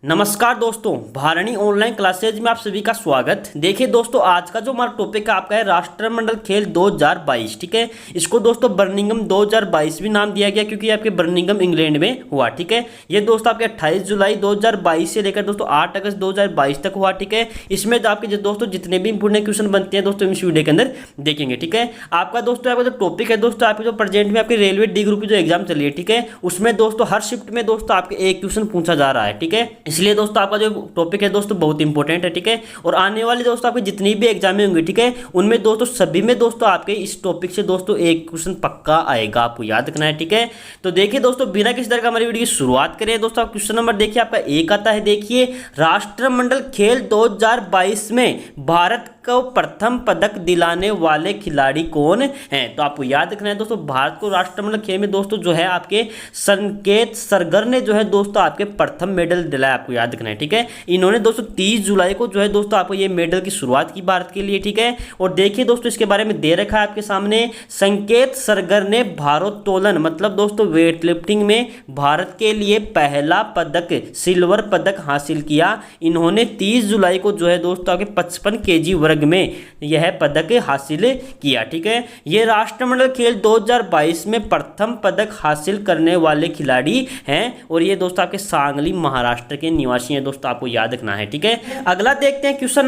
नमस्कार दोस्तों, Bharani online classes में आप सभी का स्वागत। देखिए दोस्तों, आज का जो हमारा टॉपिक आपका है राष्ट्रमंडल खेल 2022। ठीक है, इसको दोस्तों बर्मिंघम 2022 भी नाम दिया गया क्योंकि ये आपके बर्मिंघम इंग्लैंड में हुआ। ठीक है, ये दोस्तों आपके 28 जुलाई 2022 से लेकर दोस्तों 8 अगस्त 2022 तक हुआ। ठीक है, इसमें आपके दोस्तों जितने भी इंपोर्टेंट क्वेश्चन बनते हैं दोस्तों इस वीडियो के अंदर देखेंगे। ठीक है, आपका दोस्तों आपका जो टॉपिक है दोस्तों आपके जो प्रेजेंट में आपके रेलवे डी ग्रुप की जो एग्जाम चली है, ठीक है, उसमें दोस्तों हर शिफ्ट में दोस्तों आपके एक क्वेश्चन पूछा जा रहा है। ठीक है, इसलिए दोस्तों आपका जो टॉपिक है दोस्तों बहुत इंपॉर्टेंट है। ठीक है, और आने वाले दोस्तों आपकी जितनी भी एग्जामें होंगी, ठीक है, उनमें दोस्तों सभी में दोस्तों आपके इस टॉपिक से दोस्तों एक क्वेश्चन पक्का आएगा, आपको याद रखना है। ठीक है, तो देखिए दोस्तों बिना किसी तरह का हमारी वीडियो की शुरुआत करें। दोस्तों आप क्वेश्चन नंबर देखिए आपका एक आता है। देखिए, राष्ट्रमंडल खेल 2022 में भारत को प्रथम पदक दिलाने वाले खिलाड़ी कौन हैं? तो आपको याद रखना है दोस्तों, भारत को राष्ट्रमंडल खेल में दोस्तों जो है आपके संकेत सरगर ने जो है दोस्तों आपके प्रथम मेडल दिलाया, आपको याद रखना है। ठीक है, इन्होंने दोस्तों 30 जुलाई को जो है दोस्तों आपको ये मेडल की शुरुआत की भारत के लिए। ठीक है, और देखिए दोस्तों इसके बारे में दे रखा है आपके सामने, संकेत सरगर ने भारोत्तोलन मतलब दोस्तों वेट लिफ्टिंग में भारत के लिए पहला पदक सिल्वर पदक हासिल किया। इन्होंने 30 जुलाई को जो है दोस्तों आपके 55 केजी वर्ग में यह पदक हासिल किया। ठीक है, ये राष्ट्रमंडल खेल 2022 में प्रथम पदक हासिल करने वाले खिलाड़ी हैं और ये दोस्तों आपके सांगली महाराष्ट्र के निवासी हैं। दोस्तों आपको याद रखना है। ठीक है, अगला देखते हैं क्वेश्चन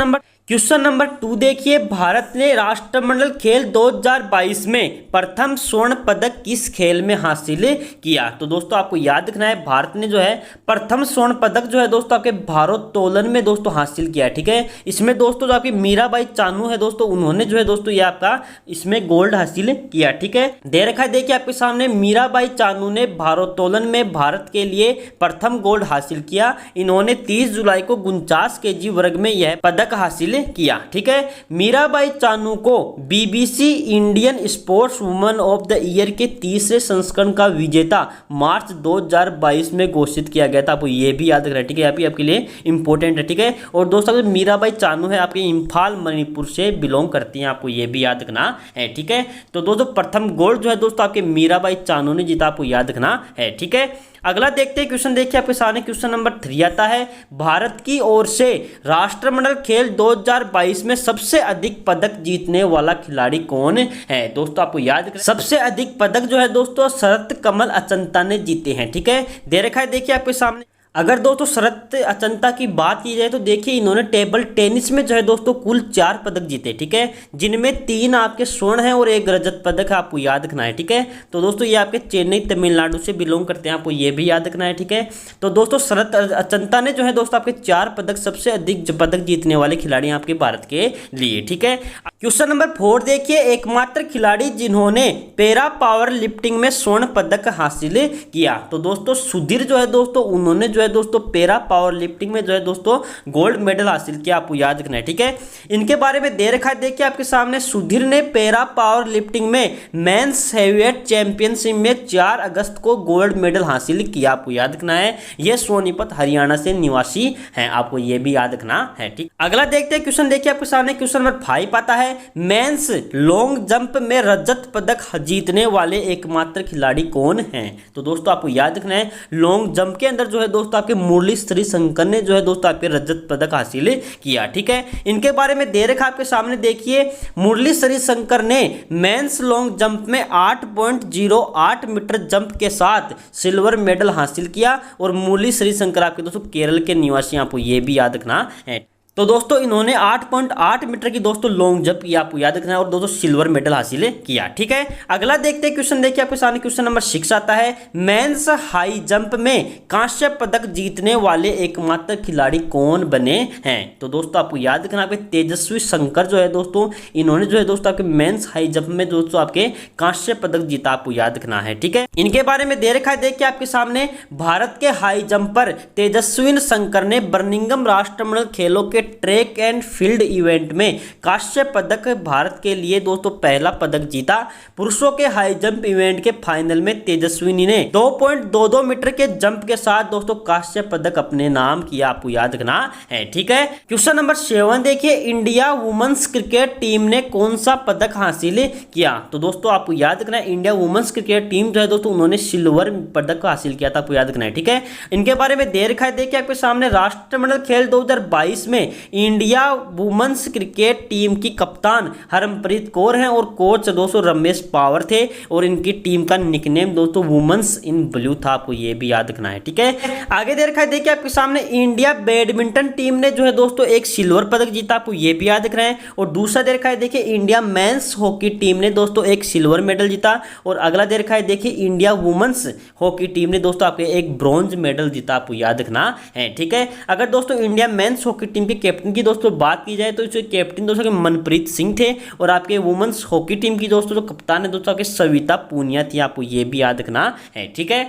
नंबर 2। देखिए, भारत ने राष्ट्रमंडल खेल 2022 में प्रथम स्वर्ण पदक किस खेल में हासिल किया? तो दोस्तों आपको याद रखना है, भारत ने जो है प्रथम स्वर्ण पदक जो है दोस्तों आपके भारोत्तोलन में दोस्तों हासिल किया। ठीक है, इसमें दोस्तों जो आपकी मीराबाई चानू है दोस्तों, उन्होंने जो है दोस्तों ये आपका इसमें गोल्ड हासिल किया। ठीक है, दे रखा है देखिए आपके सामने, मीराबाई चानू ने भारोत्तोलन में भारत के लिए प्रथम गोल्ड हासिल किया। इन्होंने 30 जुलाई को 49 केजी वर्ग में यह पदक हासिल किया। ठीक है, मीराबाई चानू को BBC Indian sports woman of the year के तीसरे संस्करण का विजेता मार्च 2022 में घोषित किया गया था। आपको ये भी याद रखना है। ठीक है, आपके लिए इंपॉर्टेंट है। ठीक है, और दोस्तों मीराबाई चानू है आपके इम्फाल मणिपुर से बिलोंग करती हैं, आपको ये भी याद रखना है। ठीक है, तो दोस्तों प्रथम गोल्ड जो है दोस्तों आपके मीराबाई चानू ने जीता, आपको याद रखना है। ठीक है, अगला देखते हैं क्वेश्चन। देखिए आपके सामने क्वेश्चन नंबर 3 आता है, भारत की ओर से राष्ट्रमंडल खेल 2022 में सबसे अधिक पदक जीतने वाला खिलाड़ी कौन है? दोस्तों आपको याद रखना, सबसे अधिक पदक जो है दोस्तों शरत कमल अचंता ने जीते हैं। ठीक है, दे रखा है देखिए आपके सामने। अगर दोस्तों शरत अचंता की बात की जाए तो देखिए इन्होंने टेबल टेनिस में जो है दोस्तों कुल 4 पदक जीते। ठीक है, जिनमें 3 आपके स्वर्ण हैं और 1 रजत पदक है, आपको याद रखना है। ठीक है, तो दोस्तों ये आपके चेन्नई तमिलनाडु से बिलोंग करते हैं, आपको ये भी याद रखना है। ठीक है, तो दोस्तों शरत अचंता ने जो है दोस्तों आपके 4 पदक, सबसे अधिक पदक जीतने वाले खिलाड़ी आपके भारत के लिए। ठीक है, क्वेश्चन नंबर 4 देखिए, एकमात्र खिलाड़ी जिन्होंने पैरा पावर लिफ्टिंग में स्वर्ण पदक हासिल किया। तो दोस्तों सुधीर जो है दोस्तों, उन्होंने जो है दोस्तों पैरा पावर लिफ्टिंग में जो है दोस्तों गोल्ड मेडल हासिल किया, आपको याद रखना है। ठीक है, इनके बारे में दे रखा है देखिए आपके सामने, सुधीर ने पैरा पावर लिफ्टिंग में मेंस हेवीवेट चैंपियनशिप में 4 अगस्त को गोल्ड मेडल हासिल किया, आपको याद रखना है। यह सोनीपत हरियाणा से निवासी हैं, आपको यह भी याद रखना है। ठीक, अगला देखते हैं क्वेश्चन। देखिए आपके सामने क्वेश्चन नंबर 5 आता है, मेंस लॉन्ग जंप में रजत पदक जीतने वाले एकमात्र खिलाड़ी कौन हैं? तो दोस्तों आपको याद रखना है, लॉन्ग जंप के अंदर जो है दोस्तों आपके मुरली श्रीशंकर ने जो है दोस्तों आपके रजत पदक हासिल किया। ठीक है, इनके बारे में दे रखा आपके सामने देखिए, मुरली श्रीशंकर ने मेंस लॉन्ग जंप में 8.08 मीटर जंप के साथ सिल्वर मेडल हासिल किया। और मुरली श्रीशंकर आपके दोस्तों केरल के निवासी, आपको ये भी याद रखना है। तो दोस्तों इन्होंने 8.8 मीटर की दोस्तों लॉन्ग जंप किया, आपको याद रखना है, और दोस्तों सिल्वर मेडल हासिल किया। ठीक है, अगला देखते हैं क्वेश्चन। देखिए आपके सामने क्वेश्चन नंबर 6 आता है, मेंस हाई जंप में कांस्य पदक जीतने वाले एकमात्र खिलाड़ी कौन बने हैं? तो दोस्तों आपको याद रखना, आपके तेजस्वी शंकर जो है दोस्तों, इन्होंने जो है दोस्तों आपके मेंस हाई जंप में दोस्तों आपके कांस्य पदक जीता, आपको याद रखना है। ठीक है, इनके बारे में दे रखा है देखिए आपके सामने, भारत के हाई जंप पर तेजस्वी शंकर ने बर्मिंघम राष्ट्रमंडल खेलों के के ट्रैक एंड फील्ड इवेंट में कांस्य पदक भारत के लिए दोस्तों पहला पदक जीता। पुरुषों के हाई जंप इवेंट के फाइनल में तेजस्विनी ने 2.22 मीटर के जंप के साथ दोस्तों कांस्य पदक अपने नाम किया, आपको याद रखना है। ठीक है, क्वेश्चन नंबर 7 देखिए, इंडिया वुमेन्स क्रिकेट टीम ने कौन सा पदक हासिल किया? तो दोस्तों आपको याद रखना है, इंडिया वुमेन्स क्रिकेट टीम जो है दोस्तों उन्होंने सिल्वर पदक हासिल किया था, आपको याद रखना है। ठीक है, इनके बारे में दे रखा है, देखिए आपके सामने राष्ट्रमंडल खेल 2022 में इंडिया वुमेन्स क्रिकेट टीम की कप्तान हरमनप्रीत कौर हैं और कोच दोस्तों रमेश पावर थे और इनकी टीम का निकनेम दोस्तों वुमेन्स इन ब्लू था, आपको ये भी याद रखना है। ठीक है, आगे दे रखा है, देखिए आपके सामने इंडिया बैडमिंटन टीम ने जो है दोस्तों एक सिल्वर पदक जीता, आपको ये भी याद रखना है। और दूसरा दे रखा है, देखिए इंडिया मेंस हॉकी टीम ने दोस्तों एक सिल्वर मेडल जीता। और अगला दे रखा है, देखिए इंडिया वुमेन्स हॉकी टीम ने दोस्तों आपके एक ब्रॉन्ज मेडल जीता, आपको याद रखना है। ठीक है, अगर दोस्तों इंडिया मेंस हॉकी टीम के कैप्टन की दोस्तों बात की जाए तो इसके कैप्टन दोस्तों के मनप्रीत सिंह थे और आपके वुमेन्स हॉकी टीम की दोस्तों जो कप्तान है दोस्तों आपके सविता पूनिया थी, आपको ये भी याद रखना है। ठीक है,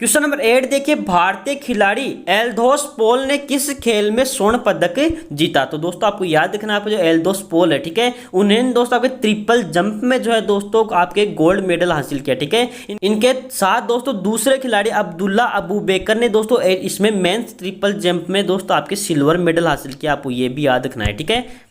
क्वेश्चन नंबर 8 देखिए, भारतीय खिलाड़ी एल्दोस पोल ने किस खेल में स्वर्ण पदक जीता? तो दोस्तों आपको याद रखना है, आपको जो एल्दोस पोल है, ठीक है, उन्हें दोस्तों आपके ट्रिपल जंप में जो है दोस्तों आपके गोल्ड मेडल हासिल किया। ठीक है, इनके साथ दोस्तों दूसरे खिलाड़ी अब्दुल्ला अबू बेकर ने दोस्तों इसमें मेंस ट्रिपल जंप में दोस्तों आपके सिल्वर मेडल हासिल किया, आपको ये भी याद रखना है। ठीक है,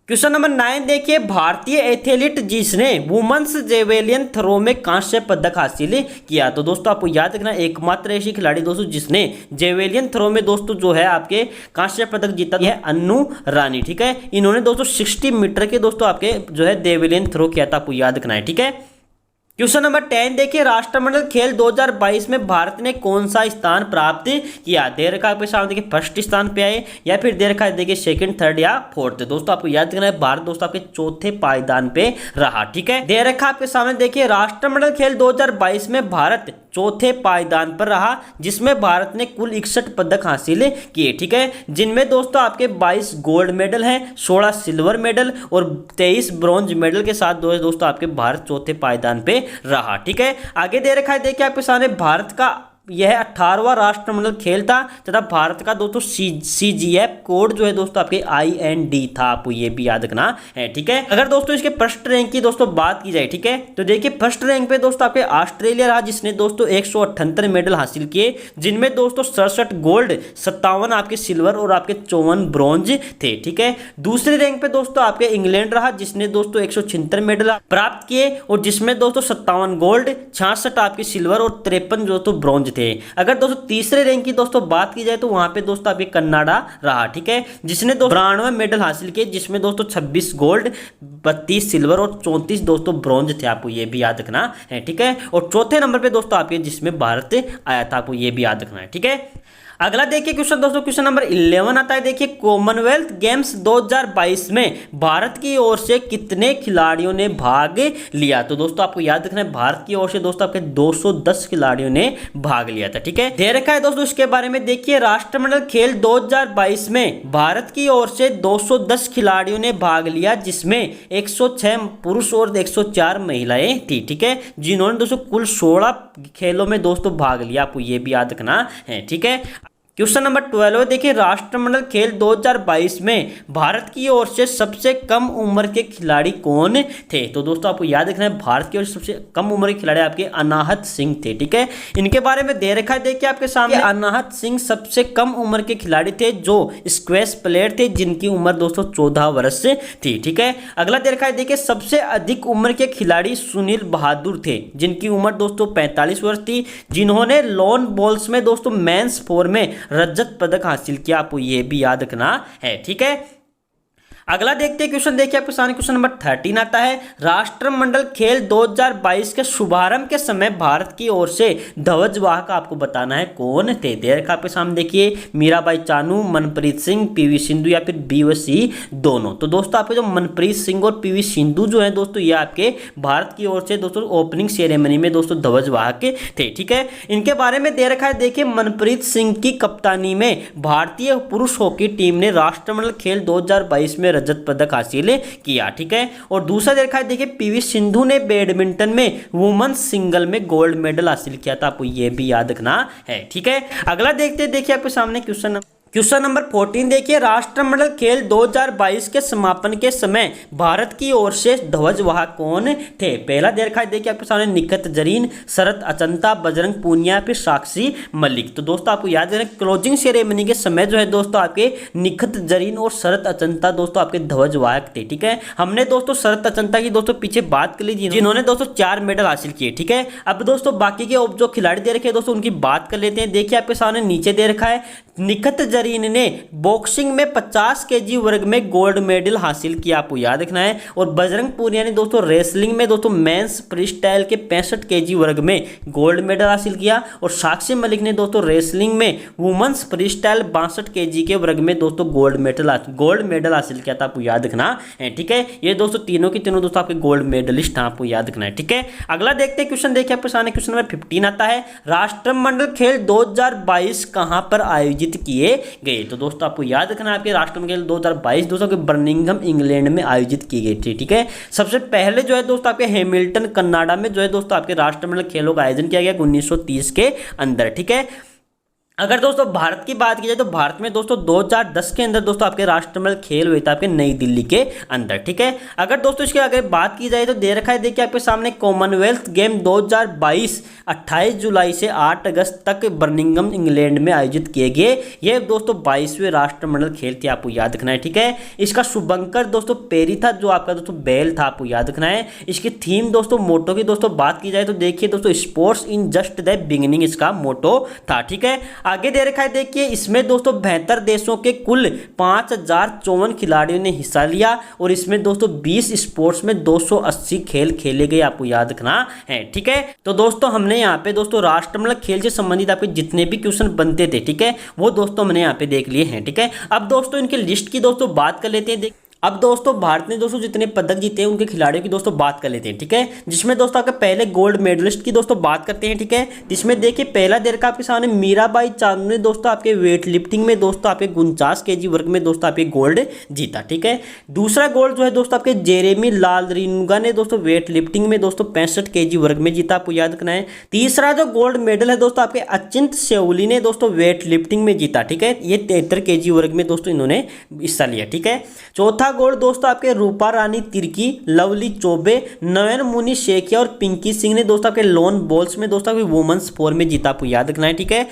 क्वेश्चन नंबर 9 देखिए, भारतीय एथलीट जिसने वुमेन्स जेवेलियन थ्रो में कांस्य पदक हासिल किया? तो दोस्तों आपको याद रखना, एकमात्र ऐसी खिलाड़ी दोस्तों जिसने जेवेलियन थ्रो में दोस्तों जो है आपके कांस्य पदक जीता है अन्नू रानी। ठीक है, इन्होंने दोस्तों 60 मीटर के दोस्तों आपके जो है जेवेलियन थ्रो किया था, आपको याद रखना है। ठीक है, क्वेश्चन नंबर 10 देखिए, राष्ट्रमंडल खेल 2022 में भारत ने कौन सा स्थान प्राप्त किया? दे रखा है आपके सामने, देखिए फर्स्ट स्थान पे आए या फिर दे रखा है देखिए सेकंड, थर्ड या फोर्थ। दोस्तों आपको याद रखना है, भारत दोस्तों आपके चौथे पायदान पे रहा। ठीक है, दे रखा आपके सामने देखिए, राष्ट्रमंडल खेल 2022 में भारत चौथे पायदान पर रहा, जिसमें भारत ने कुल 61 पदक हासिल किए। ठीक है, जिनमें दोस्तों आपके 22 गोल्ड मेडल हैं, 16 सिल्वर मेडल और 23 ब्रॉन्ज मेडल के साथ दोस्तों आपके भारत चौथे पायदान पे रहा। ठीक है, आगे दे रखा है, देखिए आपके सामने भारत का यह 18वां राष्ट्रमंडल खेल था तथा भारत का दोस्तों CGF कोड जो है दोस्तों आपके IND था, आपको ये भी याद रखना है। ठीक है, अगर दोस्तों इसके फर्स्ट रैंक की दोस्तों बात की जाए, ठीक है, तो देखिए फर्स्ट रैंक पे दोस्तों आपके ऑस्ट्रेलिया रहा, जिसने दोस्तों 178 मेडल हासिल किए, जिनमें दोस्तों 67 गोल्ड, 57 आपके सिल्वर और आपके 54 ब्रॉन्ज थे। ठीक है, दूसरे रैंक पे दोस्तों आपके इंग्लैंड रहा, जिसने दोस्तों 176 मेडल प्राप्त किए और जिसमें दोस्तों 57 गोल्ड, 66 आपके सिल्वर और 53 दोस्तों ब्रॉन्ज थे। अगर दोस्तों तीसरे रैंक की दोस्तों बात की जाए तो वहां पे दोस्तों आपके कनाडा रहा। ठीक है, जिसने 92 मेडल हासिल किए, जिसमें दोस्तों 26 गोल्ड, 32 सिल्वर और 34 दोस्तों ब्रॉन्ज थे, आपको ये भी याद रखना है। ठीक है, और चौथे नंबर पे दोस्तों आपके जिसमें भारत आया था, आपको ये भी याद रखना है। ठीक है, अगला देखिए क्वेश्चन दोस्तों, क्वेश्चन नंबर 11 आता है, देखिए कॉमनवेल्थ गेम्स 2022 में भारत की ओर से कितने खिलाड़ियों ने भाग लिया? तो दोस्तों आपको याद रखना है, भारत की ओर से दोस्तों आपके 210 खिलाड़ियों ने भाग लिया था। ठीक है, दे रखा है दोस्तों इसके बारे में, देखिए राष्ट्रमंडल खेल 2022 में भारत की ओर से 210 खिलाड़ियों ने भाग लिया, जिसमें 106 पुरुष और 104 महिलाएं थी। ठीक है, जिन्होंने दोस्तों कुल 16 खेलों में दोस्तों भाग लिया, आपको ये भी याद रखना है। ठीक है, क्वेश्चन नंबर 12 देखिए, राष्ट्रमंडल खेल 2022 में भारत की ओर से सबसे कम उम्र के खिलाड़ी कौन थे? तो दोस्तों आपको याद रखना है, भारत की ओर से सबसे कम उम्र के खिलाड़ी आपके अनाहत सिंह थे। ठीक है, इनके बारे में दे रखा है, देखिए आपके सामने, अनाहत सिंह सबसे कम उम्र के खिलाड़ी थे जो स्क्वैश प्लेयर थे, जिनकी उम्र दोस्तों 14 वर्ष थी। ठीक है, अगला दे रखा है, देखिए सबसे अधिक उम्र के खिलाड़ी सुनील बहादुर थे, जिनकी उम्र दोस्तों 45 वर्ष थी, जिन्होंने लॉन बॉल्स में दोस्तों मेंस 4 में रजत पदक हासिल किया, आपको यह भी याद रखना है। ठीक है, अगला देखते हैं क्वेश्चन, देखिए आपके सामने क्वेश्चन नंबर 13 आता है, राष्ट्रमंडल खेल 2022 के शुभारंभ के समय भारत की ओर से ध्वजवाहक आपको बताना है कौन थे? दे रखा आपके सामने, देखिए मीराबाई चानू, मनप्रीत सिंह, PV सिंधु या फिर BOC दोनों। तो दोस्तों आपके जो मनप्रीत सिंह और PV सिंधु जो है दोस्तों, ये आपके भारत की ओर से दोस्तों ओपनिंग सेरेमनी में दोस्तों ध्वजवाहक थे। ठीक है, इनके बारे में दे रखा है, देखिए मनप्रीत सिंह की कप्तानी में भारतीय पुरुष हॉकी टीम ने राष्ट्रमंडल खेल 2022 में रजत पदक हासिल किया। ठीक है, और दूसरा देखा है, देखिए PV सिंधु ने बैडमिंटन में वुमेन्स सिंगल में गोल्ड मेडल हासिल किया था, आपको यह भी याद रखना है। ठीक है, अगला देखते हैं, देखिए आपके सामने क्वेश्चन नंबर 14 देखिए, राष्ट्रमंडल खेल 2022 के समापन के समय भारत की ओर से ध्वजवाहक कौन थे? पहला दे रखा है देखिए आपके सामने, निखत जरीन, शरत अचंता, बजरंग पूनिया, फिर साक्षी मलिक। तो दोस्तों आपको याद है क्लोजिंग सेरेमनी के समय जो है दोस्तों आपके निखत जरीन और शरत अचंता दोस्तों आपके ध्वजवाहक थे। ठीक है, हमने दोस्तों शरत अचंता की दोस्तों पीछे बात कर ली जिन्होंने दोस्तों 4 मेडल हासिल किए। ठीक है, अब दोस्तों बाकी के जो खिलाड़ी दे रखे हैं दोस्तों उनकी बात कर लेते हैं। देखिए आपके सामने नीचे दे रखा है, निखत जरीन ने बॉक्सिंग में 50 केजी वर्ग में गोल्ड मेडल हासिल किया, आपको याद रखना है। और बजरंग पूनिया ने दोस्तों रेसलिंग में दोस्तों मेंस फ्रीस्टाइल के 65 केजी वर्ग में गोल्ड मेडल हासिल किया। और साक्षी मलिक ने दोस्तों रेसलिंग में वुमेन्स फ्रीस्टाइल 62 केजी के वर्ग में दोस्तों गोल्ड मेडल हासिल किया था, आपको याद रखना है। ठीक है, ये दोस्तों तीनों के तीनों दोस्तों आपके गोल्ड मेडलिस्ट, आपको याद रखना है। ठीक है, अगला देखते हैं क्वेश्चन। देखिए आपके सामने क्वेश्चन नंबर 15 आता है, राष्ट्रमंडल खेल 2022 कहां पर आयोजित किए गए? तो दोस्तों आपको याद रखना है, आपके राष्ट्रमंडल खेल 2022 दोस्तों के बर्मिंघम इंग्लैंड में आयोजित किए गए थे। ठीक है, सबसे पहले जो है दोस्तों आपके हैमिल्टन कनाडा में जो है दोस्तों आपके राष्ट्रमंडल खेलों का आयोजन किया गया 1930 के अंदर। ठीक है, अगर दोस्तों भारत की बात की जाए तो भारत में दोस्तों 2010 के अंदर दोस्तों आपके राष्ट्रमंडल खेल हुए थे आपके नई दिल्ली के अंदर। ठीक है, अगर दोस्तों इसके अगर बात की जाए तो दे रखा है देखिए आपके सामने, कॉमनवेल्थ गेम 2022 28 जुलाई से 8 अगस्त तक बर्मिंघम इंग्लैंड में आयोजित किए गए। ये दोस्तों 22वें राष्ट्रमंडल खेल थे, आपको याद रखना है। ठीक है, इसका शुभंकर दोस्तों पेरी था, जो आपका दोस्तों बैल था, आपको याद रखना है। इसकी थीम दोस्तों मोटो की दोस्तों बात की जाए तो देखिए दोस्तों, sports in just the beginning इसका मोटो था। ठीक है, आगे दे रखा है देखिए, इसमें दोस्तों 72 देशों के कुल 5054 खिलाड़ियों ने हिस्सा लिया। और इसमें दोस्तों 20 स्पोर्ट्स में 280 खेल खेले गए, आपको याद रखना है। ठीक है, तो दोस्तों हमने यहाँ पे दोस्तों राष्ट्रमंडल खेल से संबंधित आपके जितने भी क्वेश्चन बनते थे, ठीक है, वो दोस्तों हमने यहाँ पे देख लिए हैं। ठीक है, अब दोस्तों इनके लिस्ट की दोस्तों बात कर लेते हैं। अब दोस्तों भारत ने दोस्तों जितने पदक जीते हैं उनके खिलाड़ियों की दोस्तों बात कर लेते हैं। ठीक है, जिसमें दोस्तों आपके पहले गोल्ड मेडलिस्ट की दोस्तों बात करते हैं। ठीक है, जिसमें देखिए पहला दे रखा आपके सामने, मीराबाई चानू ने दोस्तों आपके वेट लिफ्टिंग में दोस्तों आपके 49 केजी वर्ग में दोस्तों आपके गोल्ड जीता। ठीक है, दूसरा गोल्ड जो है दोस्तों आपके जेरेमी लालरिनुगा ने दोस्तों वेट लिफ्टिंग में दोस्तों 65 केजी वर्ग में जीता, आपको याद रखना है। तीसरा जो गोल्ड मेडल है दोस्तों आपके अचिंत सेवली ने दोस्तों वेट लिफ्टिंग में जीता। ठीक है, ये 73 केजी वर्ग में दोस्तों इन्होंने हिस्सा लिया। ठीक है, चौथा गोल्ड दोस्तों आपके रूपा रानी तिर्की, लवली चौबे, नयन मुनि शेखिया और पिंकी सिंह ने दोस्तों आपके लॉन बॉल्स में दोस्तों आपके वुमेन्स 4 में जीता, आपको याद रखना है। ठीक है,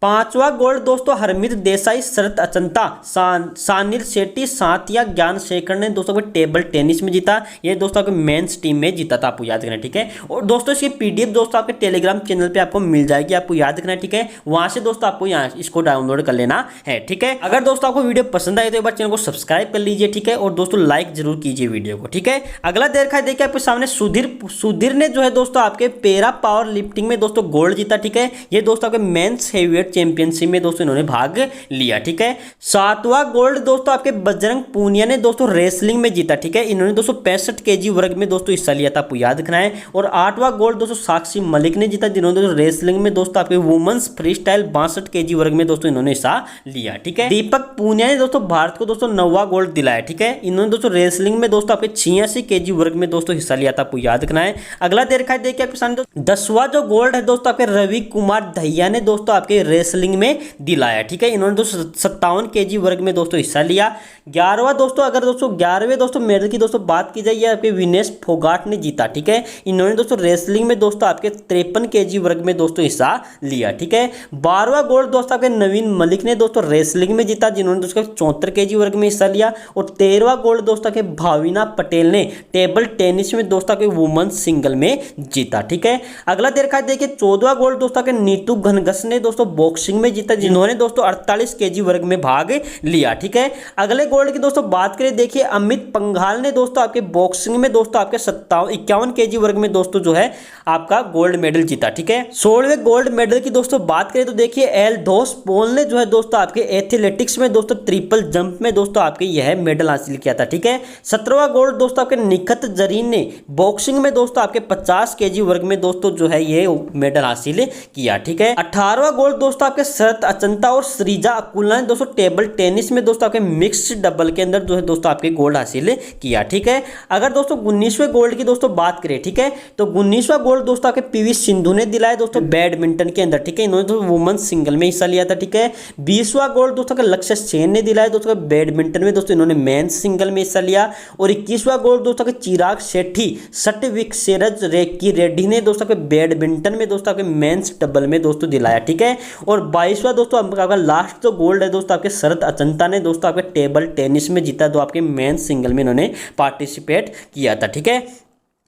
पांचवा गोल्ड दोस्तों हरमीत देसाई, शरत अचंता, सानिल शेट्टी, साथिया ज्ञान शेखर ने दोस्तों टेबल टेनिस में जीता। ये दोस्तों आपके मेंस टीम में जीता था, आपको याद रखना है। ठीक है, और दोस्तों इसकी पीडीएफ दोस्तों आपके टेलीग्राम चैनल पे आपको मिल जाएगी, आपको याद रखना है। ठीक है, वहां से दोस्तों आपको यहाँ इसको डाउनलोड कर लेना है। ठीक है, अगर दोस्तों आपको वीडियो पसंद आए तो एक बार चैनल को सब्सक्राइब कर लीजिए। ठीक है, और दोस्तों लाइक जरूर कीजिए वीडियो को। ठीक है, अगला देखा है देखिए आपके सामने, सुधीर ने जो है दोस्तों आपके पैरा पावर लिफ्टिंग में दोस्तों गोल्ड जीता। ठीक है, ये दोस्तों आपके मेंस हेवीवेट चैंपियनशिप में दोस्तों इन्होंने भाग लिया। ठीक है, सातवां गोल्ड दोस्तों आपके बजरंग पूनिया ने दोस्तों रेसलिंग में जीता। ठीक है, इन्होंने दोस्तों 65 केजी वर्ग में दोस्तों हिस्सा लिया था, आपको याद रखना है। और आठवां गोल्ड दोस्तों साक्षी मलिक ने जीता, जिन्होंने दोस्तों रेसलिंग में दोस्तों आपके वुमेन्स फ्रीस्टाइल 62 केजी वर्ग में दोस्तों इन्होंने हिस्सा लिया। ठीक है, दीपक पूनिया ने दोस्तों भारत को दोस्तों 9वां गोल्ड दिलाया। ठीक है, इन्होंने दोस्तों रेसलिंग में दोस्तों आपके 86 केजी वर्ग में दोस्तों हिस्सा लिया था, आपको याद रखना है। अगला दे रखा है देखिए आपके सामने, 10वां जो गोल्ड है दोस्तों आपके रवि कुमार दहिया ने दोस्तों आपके रेसलिंग में दिलाया। ठीक है, इन्होंने दोस्तों 57 केजी वर्ग में दोस्तों हिस्सा लिया। 11वां दोस्तों, अगर दोस्तों 11वें दोस्तों मेडल की दोस्तों बात की जाए, आपके विनेश फोगाट ने जीता। ठीक है, इन्होंने दोस्तों रेसलिंग में दोस्तों आपके 53 केजी वर्ग में दोस्तों हिस्सा लिया। ठीक है, 12वां गोल्ड दोस्तों आपके नवीन मलिक ने दोस्तों रेसलिंग में जीता, जिन्होंने दोस्तों 74 केजी वर्ग में हिस्सा लिया। और 13वां गोल्ड दोस्तों के भाविना पटेल ने टेबल टेनिस में दोस्तों के वुमेन्स सिंगल में जीता। ठीक है, अगला देखा देखिए 14वां गोल्ड दोस्तों के नीतू घनघस ने दोस्तों बॉक्सिंग में जीता, जिन्होंने दोस्तों 48 केजी वर्ग में भाग लिया। ठीक है, अगले गोल्ड की दोस्तों बात करें, देखिए अमित पंघाल ने दोस्तों आपके बॉक्सिंग में दोस्तों आपके 51 केजी वर्ग में दोस्तों जो है आपका गोल्ड मेडल जीता। ठीक है, 16वें गोल्ड मेडल की दोस्तों बात करें तो देखिए एल्दोस पोल ने जो है दोस्तों आपके एथलेटिक्स में दोस्तों ट्रिपल जंप में दोस्तों आपके यह मेडल हासिल किया था। ठीक है, 17वां गोल्ड दोस्तों आपके निखत जरीन ने बॉक्सिंग में दोस्तों आपके 50 केजी वर्ग में दोस्तों जो है ये मेडल हासिल किया। ठीक है, 18वां गोल्ड दोस्तों दोस्तों आपके शरत अचंता और श्रीजा अकुला ने दोस्तों टेबल टेनिस में दोस्तों आपके मिक्स्ड डबल के अंदर जो है दोस्तों आपके गोल्ड हासिल किया। ठीक है, अगर दोस्तों 19वें गोल्ड की दोस्तों बात करें, ठीक है, तो 19वां गोल्ड दोस्तों आपके पीवी सिंधु ने दिलाया दोस्तों बैडमिंटन के अंदर। ठीक है, इन्होंने तो वुमेन सिंगल में हिस्सा लिया था। ठीक है, 20वां गोल्ड दोस्तों का लक्ष्य सेन ने दिलाया दोस्तों बैडमिंटन में, दोस्तों इन्होंने मेंस सिंगल में हिस्सा लिया। और 21वां गोल्ड दोस्तों के चिराग शेट्टी सटविक सेरज रेक्की रेड्डी ने दोस्तों के बैडमिंटन में दोस्तों आपके मेंस डबल में दोस्तों दिलाया। ठीक है, और 22वां दोस्तों आपका लास्ट जो गोल्ड है दोस्तों आपके शरत अचंता ने दोस्तों आपके टेबल टेनिस में जीता, जो आपके मेंस सिंगल में इन्होंने पार्टिसिपेट किया था। ठीक है,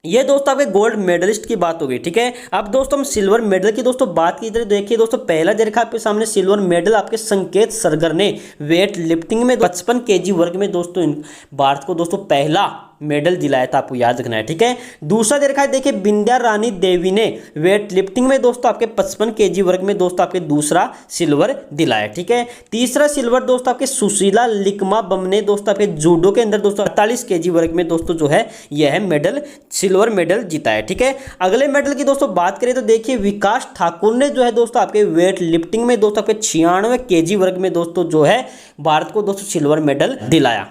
ये दोस्तों आपके गोल्ड मेडलिस्ट की बात हो गई। ठीक है, अब दोस्तों हम सिल्वर मेडल की दोस्तों बात की। देखिए दोस्तों, पहला देखा आपके सामने सिल्वर मेडल आपके संकेत सरगर ने वेट लिफ्टिंग में 55 kg वर्ग में दोस्तों भारत को दोस्तों पहला मेडल दिलाया था, आपको याद रखना है। ठीक है, दूसरा देखा है, देखिए बिंद्या रानी देवी ने वेट लिफ्टिंग में दोस्तों आपके 55 kg वर्ग में दोस्तों आपके दूसरा सिल्वर दिलाया। ठीक है, तीसरा सिल्वर दोस्तों आपके सुशीला लिकमा बम ने दोस्तों आपके जूडो के अंदर दोस्तों 48 kg वर्ग में दोस्तों जो है यह मेडल सिल्वर मेडल जीता है। ठीक है, अगले मेडल की दोस्तों बात करें तो देखिए विकास ठाकुर ने जो है दोस्तों आपके वेट लिफ्टिंग में दोस्तों आपके 96 kg वर्ग में दोस्तों जो है भारत को दोस्तों सिल्वर मेडल दिलाया।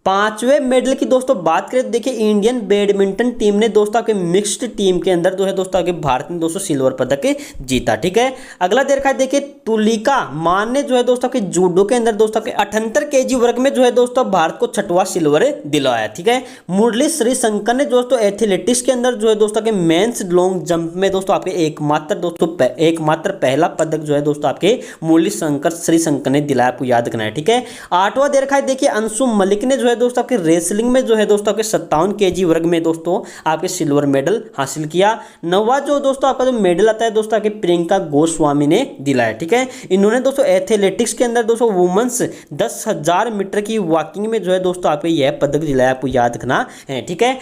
पांचवें मेडल की दोस्तों बात करें तो देखिए इंडियन बैडमिंटन टीम ने दोस्तों आपके मिक्स्ड टीम के अंदर जो है दोस्तों आपके भारत ने दोस्तों सिल्वर पदक जीता। ठीक है, अगला देखा है, देखिए तुलिका मान ने जो है दोस्तों आपके जूडो के अंदर दोस्तों आपके 78 kg वर्ग में जो है दोस्तों भारत को 6वां सिल्वर दिलाया। ठीक है, मुरली श्रीशंकर ने दोस्तों एथलेटिक्स के अंदर जो है दोस्तों आपके मेंस लॉन्ग जंप में दोस्तों आपके एकमात्र पहला पदक जो है दोस्तों आपके मुरली श्रीशंकर ने दिलाया, आपको याद रखना है। ठीक है, 8वां देखा है, देखिए अंशु मलिक ने जो है दोस्तों आपके रेसलिंग में जो है दोस्तों आपके 57 kg वर्ग में दोस्तों आपके सिल्वर मेडल हासिल किया। 9वां जो दोस्तों आपका जो मेडल आता है दोस्तों आपके प्रियंका गोस्वामी ने दिलाया। ठीक है, इन्होंने दोस्तों एथलेटिक्स के अंदर दोस्तों वुमेन्स 10,000 मीटर की वॉकिंग में जो है दोस्तों आपको यह पदक दिलाया, आपको याद रखना है। ठीक है,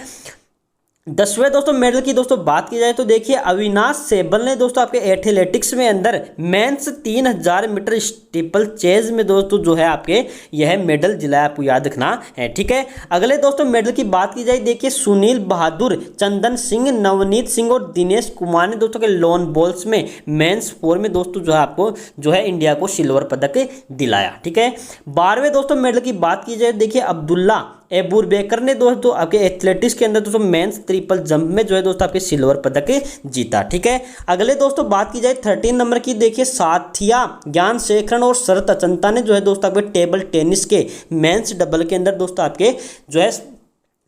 10वें दोस्तों मेडल की दोस्तों बात की जाए तो देखिए अविनाश सेबल ने दोस्तों आपके एथलेटिक्स में अंदर मेंस 3000 मीटर स्टीपल चेज में दोस्तों जो है आपके यह मेडल दिलाया, आपको याद रखना है। ठीक है, अगले दोस्तों मेडल की बात की जाए, देखिए सुनील बहादुर, चंदन सिंह, नवनीत सिंह और दिनेश कुमार ने दोस्तों के लॉन बॉल्स में मेंस 4 में दोस्तों जो है आपको जो है इंडिया को सिल्वर पदक दिलाया। ठीक है, 12वें दोस्तों मेडल की बात की जाए, देखिए अब्दुल्ला एबुरबेकर ने दोस्तों आपके एथलेटिक्स के अंदर दोस्तों मेंस ट्रिपल जंप में जो है दोस्तों आपके सिल्वर पदक जीता। ठीक है, अगले दोस्तों बात की जाए 13 नंबर की, देखिए साथिया ज्ञान शेखरन और शरत अचंता ने जो है दोस्तों आपके टेबल टेनिस के मेंस डबल के अंदर दोस्तों आपके जो है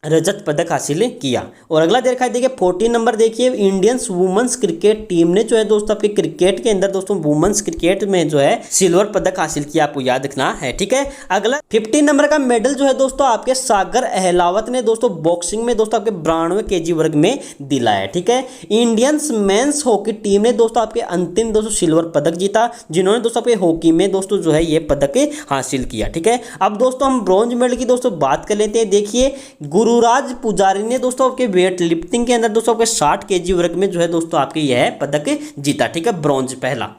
रजत पदक हासिल किया। और अगला देखा है, देखिए 14 नंबर, देखिए इंडियंस वुमेन्स क्रिकेट टीम ने जो है दोस्तों आपके क्रिकेट के अंदर दोस्तों वुमेन्स क्रिकेट में जो है सिल्वर पदक हासिल किया, आपको याद रखना है। ठीक है, अगला 15 नंबर का मेडल जो है दोस्तों आपके सागर अहलावत ने दोस्तों बॉक्सिंग में दोस्तों आपके 92 kg वर्ग में दिलाया। ठीक है, इंडियंस मेंस हॉकी टीम ने दोस्तों आपके अंतिम दोस्तों सिल्वर पदक जीता, जिन्होंने दोस्तों आपके हॉकी में दोस्तों जो है ये पदक हासिल किया। ठीक है, अब दोस्तों हम ब्रॉन्ज मेडल की दोस्तों बात कर लेते हैं। देखिए गुरुराज पुजारी ने दोस्तों आपके वेट लिफ्टिंग के अंदर दोस्तों आपके 60 kg वर्ग में जो है दोस्तों आपके यह पदक जीता। ठीक है, ब्रॉन्ज पहला।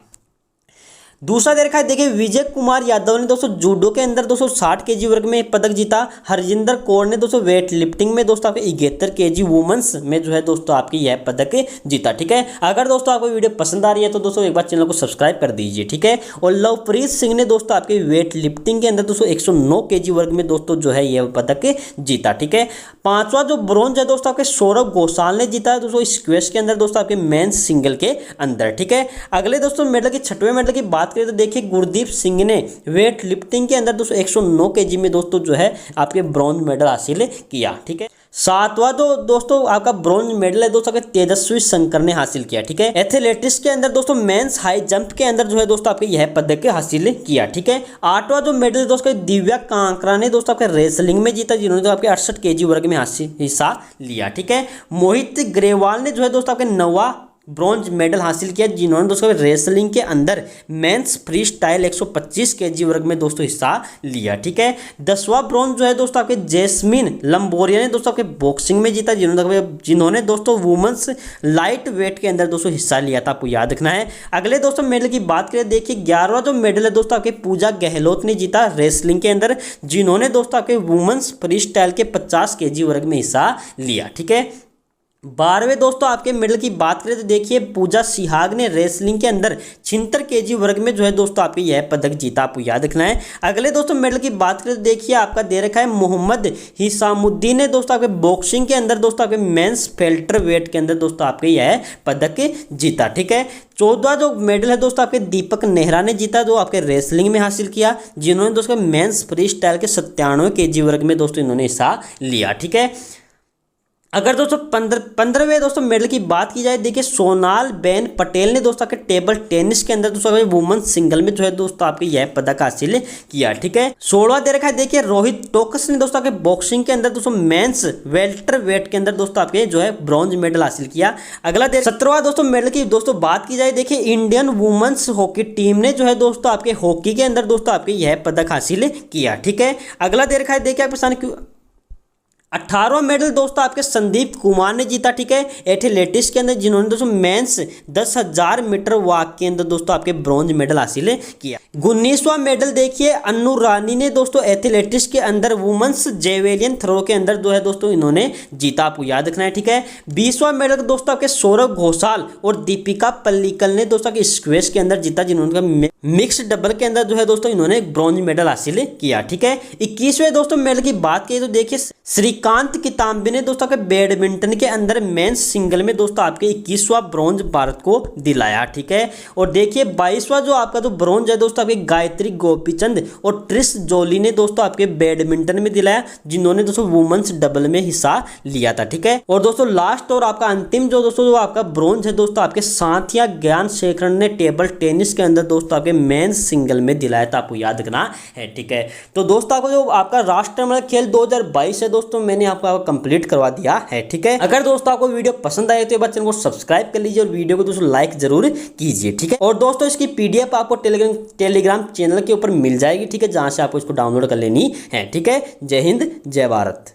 दूसरा देखा है, देखिए विजय कुमार यादव ने दोस्तों जूडो के अंदर दोस्तों 60 kg वर्ग में पदक जीता। हरजिंदर कौर ने दोस्तों वेट लिफ्टिंग में दोस्तों आपके 71 kg वुमेन्स में जो है दोस्तों आपकी यह पदक जीता। ठीक है, अगर दोस्तों आपको वीडियो पसंद आ रही है तो दोस्तों एक बार चैनल को सब्सक्राइब कर दीजिए। ठीक है, और लवप्रीत सिंह ने दोस्तों आपके वेट लिफ्टिंग के अंदर दोस्तों 109 kg वर्ग में दोस्तों जो है यह पदक जीता। ठीक है, 5वां जो ब्रॉन्ज है दोस्तों आपके सौरभ घोषाल ने जीता है दोस्तों स्क्वैश के अंदर दोस्तों आपके मेंस सिंगल के अंदर। ठीक है, अगले दोस्तों मेडल की 6वें मेडल की बात करें तो देखिए गुरदीप सिंह ने वेट लिफ्टिंग के अंदर दोस्तों 109 kg में दोस्तों जो है आपके ब्रॉन्ज मेडल हासिल किया। ठीक है, 7वां जो दोस्तों आपका ब्रॉन्ज मेडल है दोस्तों आपके तेजस्वी शंकर ने हासिल किया। ठीक है, एथलेटिक्स के अंदर दोस्तों मेंस हाई जंप के अंदर जो है दोस्तों आपके यह पदक हासिल किया। ठीक है, 8वां जो मेडल है दोस्तों दिव्या कांकरा ने दोस्तों आपके रेसलिंग में जीता, जिन्होंने तो आपके 68 kg वर्ग में हिस्सा लिया। ठीक है, मोहित ग्रेवाल ने जो है दोस्तों आपके 9वां ब्रॉन्ज मेडल हासिल किया, जिन्होंने दोस्तों रेसलिंग के अंदर मेंस फ्री स्टाइल 125 kg वर्ग में दोस्तों हिस्सा लिया। ठीक है, 10वां ब्रॉन्ज जो है दोस्तों आपके जैस्मिन लंबोरिया ने दोस्तों आपके बॉक्सिंग में जीता, जिन्होंने दोस्तों वुमेन्स लाइट वेट के अंदर दोस्तों हिस्सा लिया था, आपको याद रखना है। अगले दोस्तों मेडल की बात करें, देखिए 11वां जो मेडल है दोस्तों आपके पूजा गहलोत ने जीता रेसलिंग के अंदर, जिन्होंने दोस्तों आपके वुमेन्स फ्री स्टाइल के 50 kg वर्ग में हिस्सा लिया। ठीक है, 12वें दोस्तों आपके मेडल की बात करें तो देखिए पूजा सिहाग ने रेसलिंग के अंदर 76 केजी वर्ग में जो है दोस्तों आपके यह पदक जीता, आपको याद रखना है। अगले दोस्तों मेडल की बात करें तो देखिए आपका दे रखा है मोहम्मद हिसामुद्दीन ने दोस्तों आपके बॉक्सिंग के अंदर दोस्तों आपके मेंस फेल्टर वेट के अंदर दोस्तों आपके यह पदक जीता, ठीक है। 14वां जो मेडल है दोस्तों आपके दीपक नेहरा ने जीता, जो आपके रेसलिंग में हासिल किया, जिन्होंने दोस्तों मेंस फ्री स्टाइल के 97 केजी वर्ग में दोस्तों इन्होंने हिस्सा लिया, ठीक है। अगर दोस्तों 15वें दोस्तों मेडल की बात की जाए, देखिए सोनाल बेन पटेल ने दोस्तों आपके टेबल टेनिस के अंदर दोस्तों वुमेन सिंगल में जो है दोस्तों आपके यह पदक हासिल किया, ठीक है। 16वां दे रखा है देखिए रोहित टोकस ने दोस्तों आपके बॉक्सिंग के अंदर दोस्तों मेंस वेल्टर वेट के अंदर दोस्तों आपके जो है ब्रॉन्ज मेडल हासिल किया। अगला 17वां दोस्तों मेडल की दोस्तों बात की जाए, देखिए इंडियन वुमेन्स हॉकी टीम ने जो है दोस्तों आपके हॉकी के अंदर दोस्तों आपके यह पदक हासिल किया, ठीक है। अगला दे रखा है देखिए आपके 18वां मेडल दोस्तों आपके संदीप कुमार ने जीता, ठीक है, एथलेटिक्स के अंदर, जिन्होंने दोस्तों मेंस 10,000 मीटर वॉक के अंदर दोस्तों आपके ब्रॉन्ज मेडल हासिल किया। 19वां मेडल देखिए अन्नू रानी ने दोस्तों एथलेटिक्स के अंदर वुमेन्स जेवेलियन थ्रो के अंदर जो है दोस्तों इन्होंने जीता, आपको याद रखना है, ठीक है। 20वां मेडल दोस्तों आपके सौरभ घोषाल और दीपिका पल्लिकल ने दोस्तों आपके स्क्वैश के अंदर जीता, जिन्होंने मिक्स डबल के अंदर जो है दोस्तों इन्होंने ब्रॉन्ज मेडल हासिल किया, ठीक है। 21वें दोस्तों मेडल की बात की तो देखिए श्रीकांत कितांबे ने दोस्तों के बैडमिंटन के अंदर मेंस सिंगल में दोस्तों आपके 21वां ब्रॉन्ज भारत को दिलाया, ठीक है। और देखिए 22वां जो आपका तो ब्रॉन्ज है दोस्तों आपके गायत्री गोपीचंद और ट्रिस जोली ने दोस्तों आपके बैडमिंटन में दिलाया, जिन्होंने दोस्तों वुमेन्स डबल में हिस्सा लिया था, ठीक है। और दोस्तों लास्ट और आपका अंतिम जो दोस्तों जो आपका ब्रॉन्ज है दोस्तों आपके साथिया ज्ञान शेखर ने टेबल टेनिस के अंदर दोस्तों आपके मेंस सिंगल में दिलाया था, आपको याद रखना है, ठीक है। तो दोस्तों आपको जो आपका राष्ट्रमंडल खेल 2022 है दोस्तों मैंने आपको कंप्लीट करवा दिया है, ठीक है। अगर दोस्तों आपको वीडियो पसंद आए तो चैनल को सब्सक्राइब कर लीजिए और वीडियो को दोस्तों लाइक जरूर कीजिए, ठीक है। और दोस्तों इसकी पीडीएफ आपको टेलीग्राम चैनल के ऊपर मिल जाएगी, ठीक है, जहां से आपको इसको डाउनलोड कर लेनी है, ठीक है। जय हिंद जय भारत।